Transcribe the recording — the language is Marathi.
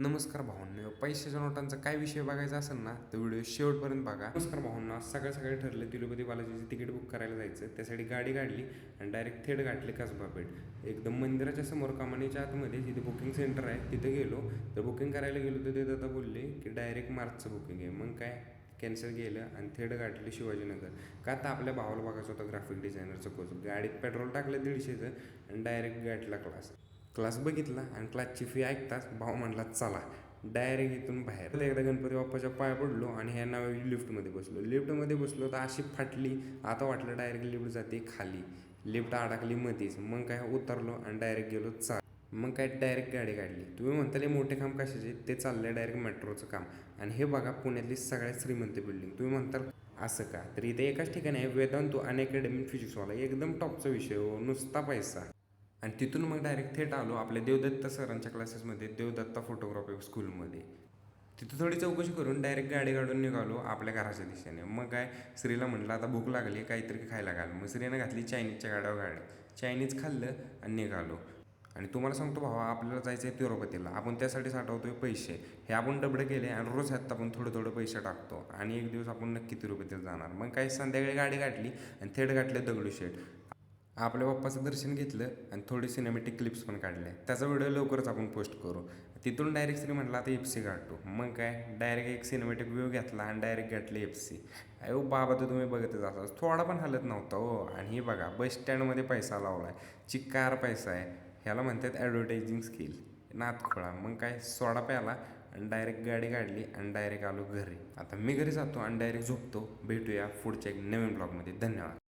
नमस्कार भावांनो, पैशाच्या नोटांचा काय विषय बघायचा असेल ना तर व्हिडिओ शेवटपर्यंत बघा. नमस्कार भावांनो, आज सकाळी ठरलं तिरुपती बालाजीची तिकीट बुक करायला जायचं. त्यासाठी गाडी काढली आणि डायरेक्ट थेट गाठली कसबा पेठ. एकदम मंदिराच्या समोर कमानीच्या आतमध्ये जिथे बुकिंग सेंटर आहे तिथे गेलो. तर बुकिंग करायला गेलो तर ते दादा बोलले की डायरेक्ट मार्चचं बुकिंग आहे. मग काय कॅन्सल केलं आणि थेट गाठली शिवाजीनगर. का तर आपल्या भावाला बघायचं होतं ग्राफिक डिझायनरचं कोर्स. गाडीत पेट्रोल टाकलं 150चं आणि डायरेक्ट गाठला क्लास बघितला आणि क्लासची फी ऐकताच भाऊ म्हणला चला डायरेक्ट इथून बाहेर. एकदा गणपती बाप्पाच्या पाया पडलो आणि ह्या नावाची लिफ्टमध्ये बसलो तर अशी फाटली. आता वाटलं डायरेक्ट लिफ्ट जाते खाली. लिफ्ट अडकली मध्येच. मग काय उतरलो आणि डायरेक्ट गेलो मग काय डायरेक्ट गाडी काढली. तुम्ही म्हणताले मोठे काम कशाचे, ते चाललंय डायरेक्ट मेट्रोचं काम. आणि हे बघा पुण्यातली सगळ्यात श्रीमंत बिल्डिंग. तुम्ही म्हणताल असं का, तर इथे एकाच ठिकाणी आहे वेदांतो अनअकॅडमी फिजिक्सवाला. एकदम टॉपचा विषय हो, नुसता पैसा. आणि तिथून मग डायरेक्ट थेट आलो आपल्या देवदत्त सरांच्या क्लासेसमध्ये, देवदत्ता फोटोग्राफी स्कूलमध्ये. तिथं थोडी चौकशी करून डायरेक्ट गाडी काढून निघालो आपल्या घराच्या दिशेने. मग काय श्रीला म्हटलं आता भूक लागली, काहीतरी खायला घाल. मग श्रीनं घातली चायनीजच्या गाडी. चायनीज खाल्लं आणि निघालो. आणि तुम्हाला सांगतो भावा, आपल्याला जायचं आहे तिरुपतीला. आपण त्यासाठी साठवतोय पैसे. हे आपण डबडे केले आणि रोज ह्यात आपण थोडं पैसे टाकतो आणि एक दिवस आपण नक्की तिरुपतीला जाणार. मग काही संध्याकाळी गाडी काढली आणि थेट गाठले दगडूशेठ. आपल्या बाप्पाचं दर्शन घेतलं आणि थोडी सिनेमॅटिक क्लिप्स पण काढल्या. त्याचा व्हिडिओ लवकरच आपण पोस्ट करू. तिथून डायरेक्ट श्री म्हटलं आता एफसी गाठतो. मग काय डायरेक्ट एक सिनेमॅटिक व्ह्यू घेतला आणि डायरेक्ट गाठले एफसी. अहो बाबा, तर तुम्ही बघतच असाल, थोडा पण हालत नव्हता हो. आणि हे बघा बस स्टँडमध्ये पैसा लावला आहे, चिक्कार पैसा आहे. ह्याला म्हणतात ॲडव्हर्टायझिंग स्किल. नातखोळा. मग काय सोडा प्याला आणि डायरेक्ट गाडी काढली आणि डायरेक्ट आलो घरी. आता मी घरी जातो आणि डायरेक्ट झोपतो. भेटूया पुढच्या एक नवीन ब्लॉगमध्ये. धन्यवाद.